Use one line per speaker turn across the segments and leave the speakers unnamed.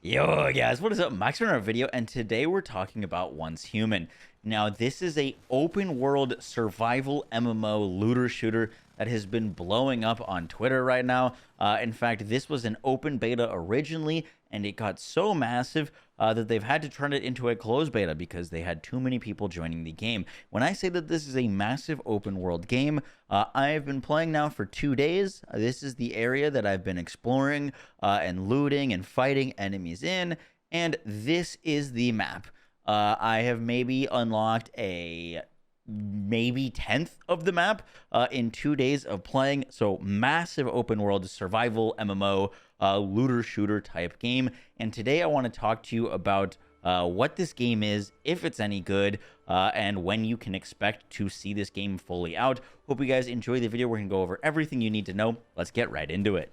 Yo guys, what is up? Max for another video, and today we're talking about Once Human. Now, this is a open world survival MMO looter shooter that has been blowing up on Twitter right now. In fact, this was an open beta originally, and it got so massive that they've had to turn it into a closed beta because they had too many people joining the game. When I say that this is a massive open world game, I've been playing now for 2 days. This is the area that I've been exploring and looting and fighting enemies in, and this is the map. I have maybe unlocked a maybe 10th of the map in 2 days of playing. So massive open world survival MMO looter shooter type game. And today I want to talk to you about what this game is, if it's any good, and when you can expect to see this game fully out. Hope you guys enjoy the video. We're going to go over everything you need to know. Let's get right into it.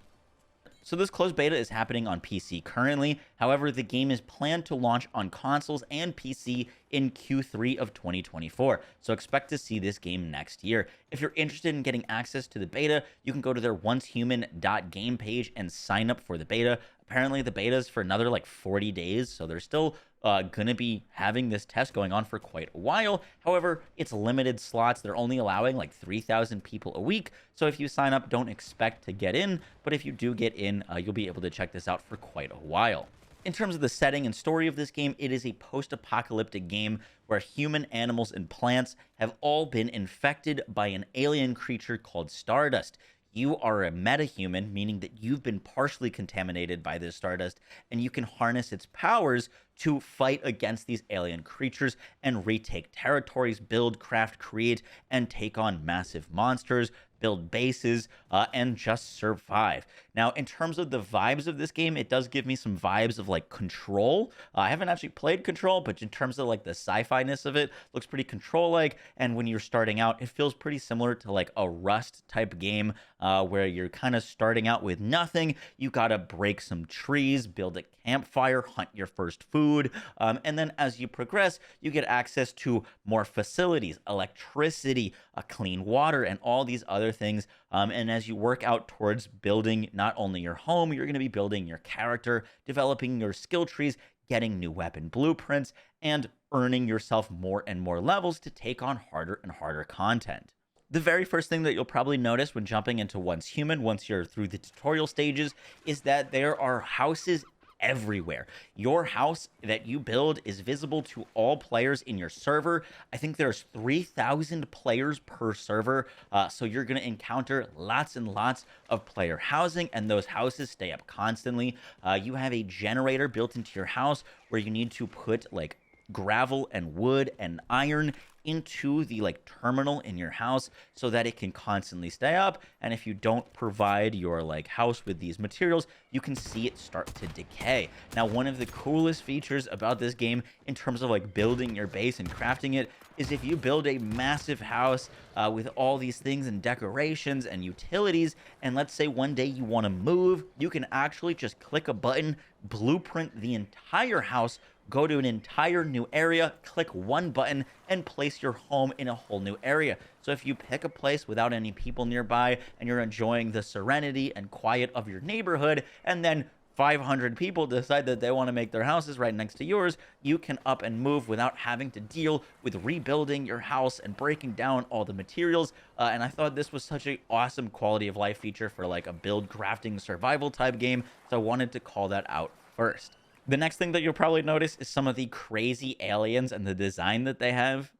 So this closed beta is happening on PC currently. However, the game is planned to launch on consoles and PC in Q3 of 2024. So expect to see this game next year. If you're interested in getting access to the beta, you can go to their oncehuman.game page and sign up for the beta. Apparently the beta is for another like 40 days, so they're still gonna be having this test going on for quite a while. However, it's limited slots. They're only allowing like 3,000 people a week. So if you sign up, don't expect to get in. But if you do get in, you'll be able to check this out for quite a while. In terms of the setting and story of this game, it is a post-apocalyptic game where human, animals, and plants have all been infected by an alien creature called Stardust. You are a metahuman, meaning that you've been partially contaminated by this Stardust, and you can harness its powers to fight against these alien creatures and retake territories, build, craft, create, and take on massive monsters, build bases, and just survive. Now, in terms of the vibes of this game, it does give me some vibes of like Control. I haven't actually played Control, but in terms of like the sci-fi-ness of it, looks pretty Control-like. And when you're starting out, it feels pretty similar to like a Rust type game where you're kind of starting out with nothing. You gotta break some trees, build a campfire, hunt your first food, and then as you progress, you get access to more facilities, electricity, clean water, and all these other things. And as you work out towards building not only your home, you're going to be building your character, developing your skill trees, getting new weapon blueprints, and earning yourself more and more levels to take on harder and harder content. The very first thing that you'll probably notice when jumping into Once Human, once you're through the tutorial stages, is that there are houses everywhere. Your house that you build is visible to all players in your server. I think there's 3,000 players per server, so you're going to encounter lots and lots of player housing, and those houses stay up constantly. You have a generator built into your house where you need to put like gravel and wood and iron into the like terminal in your house so that it can constantly stay up. And if you don't provide your like house with these materials, you can see it start to decay. Now, one of the coolest features about this game in terms of like building your base and crafting it is if you build a massive house with all these things and decorations and utilities, and let's say one day you want to move, you can actually just click a button, blueprint the entire house, go to an entire new area, click one button, and place your home in a whole new area. So if you pick a place without any people nearby and you're enjoying the serenity and quiet of your neighborhood, and then 500 people decide that they want to make their houses right next to yours, you can up and move without having to deal with rebuilding your house and breaking down all the materials. And I thought this was such an awesome quality of life feature for like a build crafting survival type game, so I wanted to call that out first. The next thing that you'll probably notice is some of the crazy aliens and the design that they have.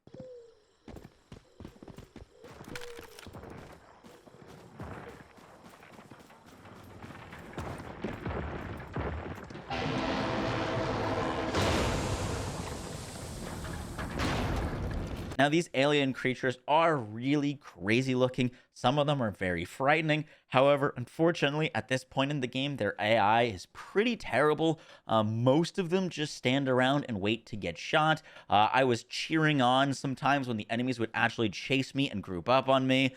Now, these alien creatures are really crazy looking. Some of them are very frightening. However, unfortunately, at this point in the game, their AI is pretty terrible. Most of them just stand around and wait to get shot. I was cheering on sometimes when the enemies would actually chase me and group up on me.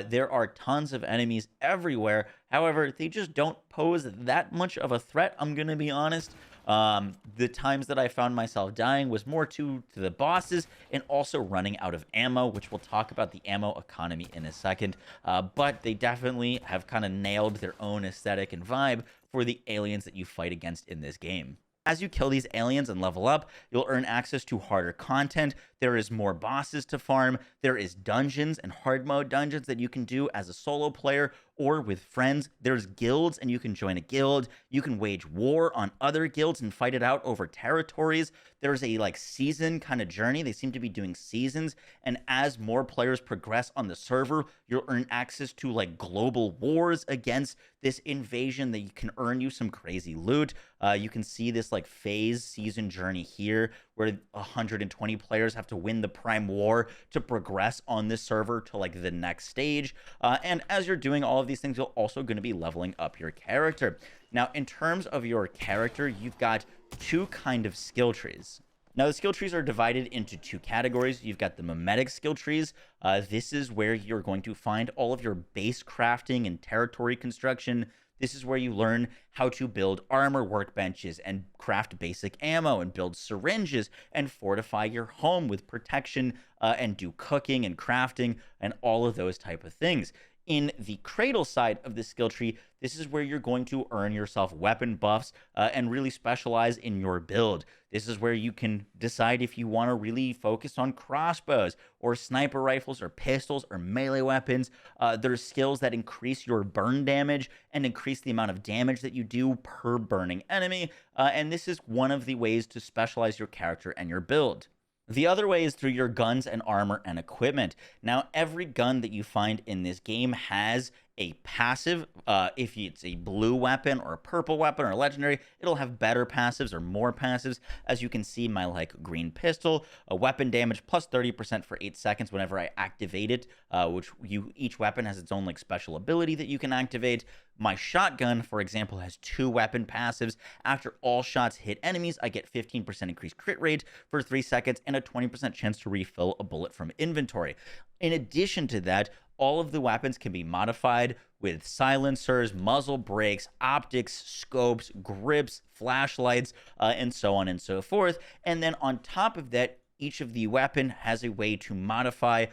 There are tons of enemies everywhere. However, they just don't pose that much of a threat, I'm going to be honest. The times that I found myself dying was more to the bosses and also running out of ammo, which we'll talk about the ammo economy in a second. But they definitely have kind of nailed their own aesthetic and vibe for the aliens that you fight against in this game. As you kill these aliens and level up, you'll earn access to harder content. There is more bosses to farm. There is dungeons and hard mode dungeons that you can do as a solo player or with friends. There's guilds, and you can join a guild. You can wage war on other guilds and fight it out over territories. There's a like season kind of journey. They seem to be doing seasons, and as more players progress on the server, you'll earn access to like global wars against this invasion that you can earn you some crazy loot. You can see this like phase season journey here where 120 players have to win the Prime War to progress on this server to like the next stage. And as you're doing all of these things, you're also going to be leveling up your character. Now, in terms of your character, you've got two kind of skill trees. Now, the skill trees are divided into two categories. You've got the mimetic skill trees. This is where you're going to find all of your base crafting and territory construction. This is where you learn how to build armor workbenches and craft basic ammo and build syringes and fortify your home with protection and do cooking and crafting and all of those type of things. In the cradle side of the skill tree, this is where you're going to earn yourself weapon buffs and really specialize in your build. This is where you can decide if you want to really focus on crossbows or sniper rifles or pistols or melee weapons. There's skills that increase your burn damage and increase the amount of damage that you do per burning enemy. And this is one of the ways to specialize your character and your build. The other way is through your guns and armor and equipment. Now, every gun that you find in this game has a passive. If it's a blue weapon or a purple weapon or a legendary, it'll have better passives or more passives. As you can see, my like green pistol, a weapon damage plus 30% for 8 seconds whenever I activate it, each weapon has its own like special ability that you can activate. My shotgun, for example, has 2 weapon passives. After all shots hit enemies, I get 15% increased crit rate for 3 seconds and a 20% chance to refill a bullet from inventory. In addition to that, all of the weapons can be modified with silencers, muzzle brakes, optics, scopes, grips, flashlights, and so on and so forth. And then on top of that, each of the weapon has a way to modify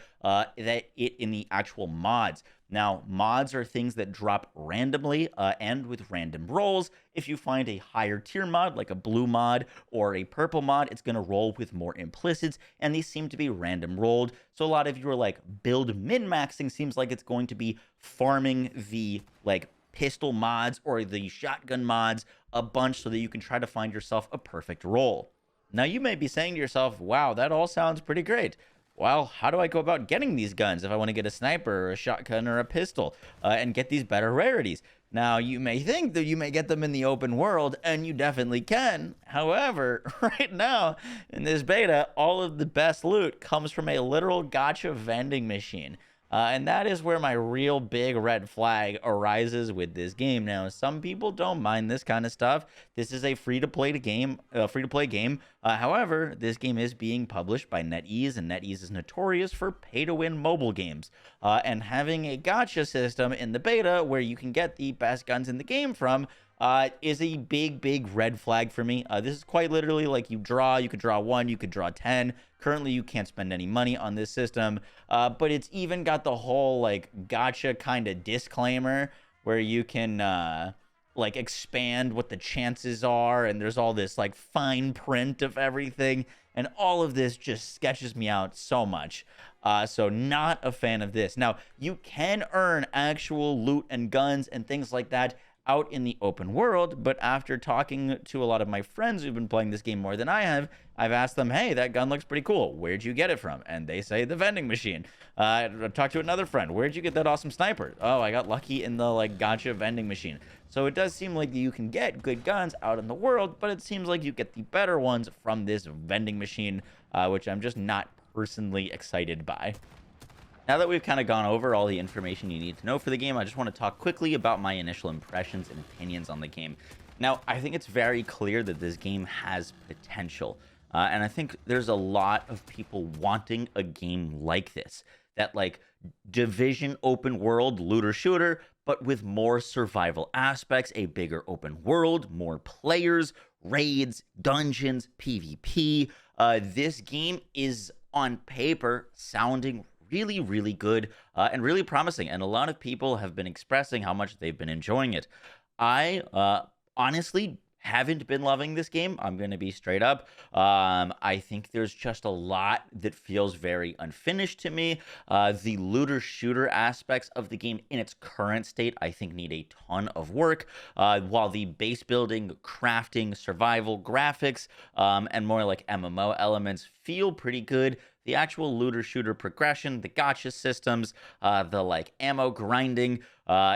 in the actual mods. Now, mods are things that drop randomly and with random rolls. If you find a higher tier mod, like a blue mod or a purple mod, it's going to roll with more implicits, and these seem to be random rolled. So a lot of your like build min-maxing seems like it's going to be farming the like pistol mods or the shotgun mods a bunch so that you can try to find yourself a perfect roll. Now, you may be saying to yourself, wow, that all sounds pretty great. Well, how do I go about getting these guns if I want to get a sniper or a shotgun or a pistol and get these better rarities? Now, you may think that you may get them in the open world, and you definitely can. However, right now in this beta, all of the best loot comes from a literal gacha vending machine. And that is where my real big red flag arises with this game. Now, some people don't mind this kind of stuff. This is a free-to-play game. However, this game is being published by NetEase, and NetEase is notorious for pay-to-win mobile games. And having a gacha system in the beta where you can get the best guns in the game from is a big red flag for me. This is quite literally like you could draw 1, you could draw 10. Currently, you can't spend any money on this system, but it's even got the whole like gacha kind of disclaimer where you can like expand what the chances are, and there's all this like fine print of everything, and all of this just sketches me out so much. So not a fan of this. Now, you can earn actual loot and guns and things like that out in the open world, but after talking to a lot of my friends who've been playing this game more than I have, I've asked them, hey, that gun looks pretty cool. Where'd you get it from? And they say the vending machine. I talked to another friend. Where'd you get that awesome sniper? Oh, I got lucky in the like gacha vending machine. So it does seem like you can get good guns out in the world, but it seems like you get the better ones from this vending machine, which I'm just not personally excited by. Now that we've kind of gone over all the information you need to know for the game, I just want to talk quickly about my initial impressions and opinions on the game. Now, I think it's very clear that this game has potential. And I think there's a lot of people wanting a game like this. That like Division open world looter shooter, but with more survival aspects, a bigger open world, more players, raids, dungeons, PvP. This game is on paper sounding really good and really promising, and a lot of people have been expressing how much they've been enjoying it. I honestly haven't been loving this game. I'm going to be straight up. I think there's just a lot that feels very unfinished to me. The looter shooter aspects of the game in its current state, I think, need a ton of work. While the base building, crafting, survival, graphics, and more like MMO elements feel pretty good, the actual looter shooter progression, the gacha systems, the like ammo grinding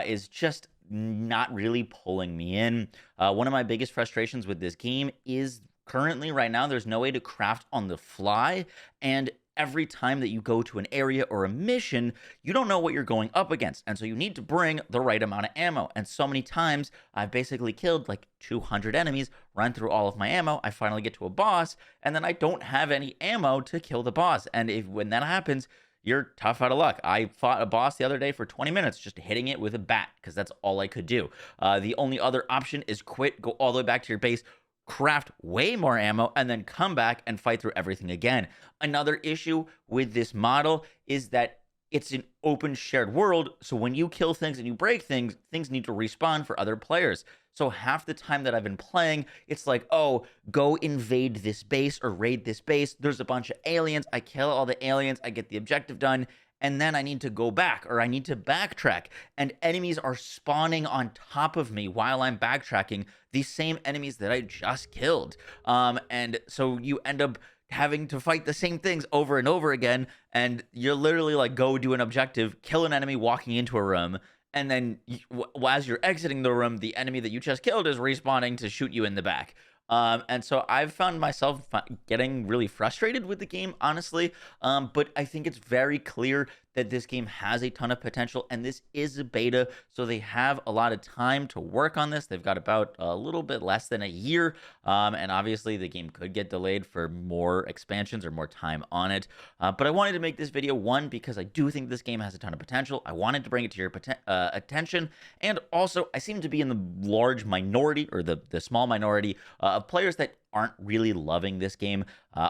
is just not really pulling me in. One of my biggest frustrations with this game is currently right now there's no way to craft on the fly, and every time that you go to an area or a mission, you don't know what you're going up against, and so you need to bring the right amount of ammo. And so many times I've basically killed like 200 enemies, run through all of my ammo, I finally get to a boss, and then I don't have any ammo to kill the boss. And when that happens, you're tough out of luck. I fought a boss the other day for 20 minutes just hitting it with a bat because that's all I could do. The only other option is quit, go all the way back to your base, craft way more ammo, and then come back and fight through everything again. Another issue with this model is that it's an open shared world, so when you kill things and you break things, things need to respawn for other players. So half the time that I've been playing, it's like, oh, go invade this base or raid this base. There's a bunch of aliens. I kill all the aliens. I get the objective done. And then I need to go back or I need to backtrack. And enemies are spawning on top of me while I'm backtracking. These same enemies that I just killed. And so you end up having to fight the same things over and over again. And you're literally like, go do an objective, kill an enemy walking into a room. And then as you're exiting the room, the enemy that you just killed is respawning to shoot you in the back. And so I've found myself getting really frustrated with the game, honestly. But I think it's very clear that this game has a ton of potential, and this is a beta, so they have a lot of time to work on this. They've got about a little bit less than a year, and obviously the game could get delayed for more expansions or more time on it. But I wanted to make this video, one, because I do think this game has a ton of potential. I wanted to bring it to your attention, and also I seem to be in the large minority, or the small minority, of players that aren't really loving this game.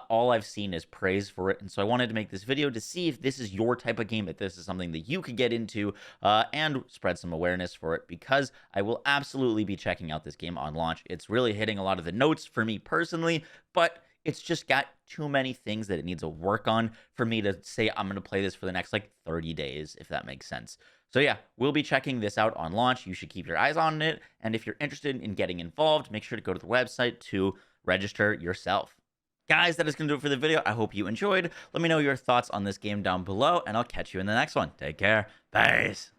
All I've seen is praise for it, and so I wanted to make this video to see if this is your type of game, if this is something that you could get into, and spread some awareness for it, because I will absolutely be checking out this game on launch. It's really hitting a lot of the notes for me personally, but it's just got too many things that it needs to work on for me to say I'm going to play this for the next like 30 days, if that makes sense. So yeah, we'll be checking this out on launch. You should keep your eyes on it, and if you're interested in getting involved, make sure to go to the website to register yourself. Guys, that is going to do it for the video. I hope you enjoyed. Let me know your thoughts on this game down below, and I'll catch you in the next one. Take care. Peace.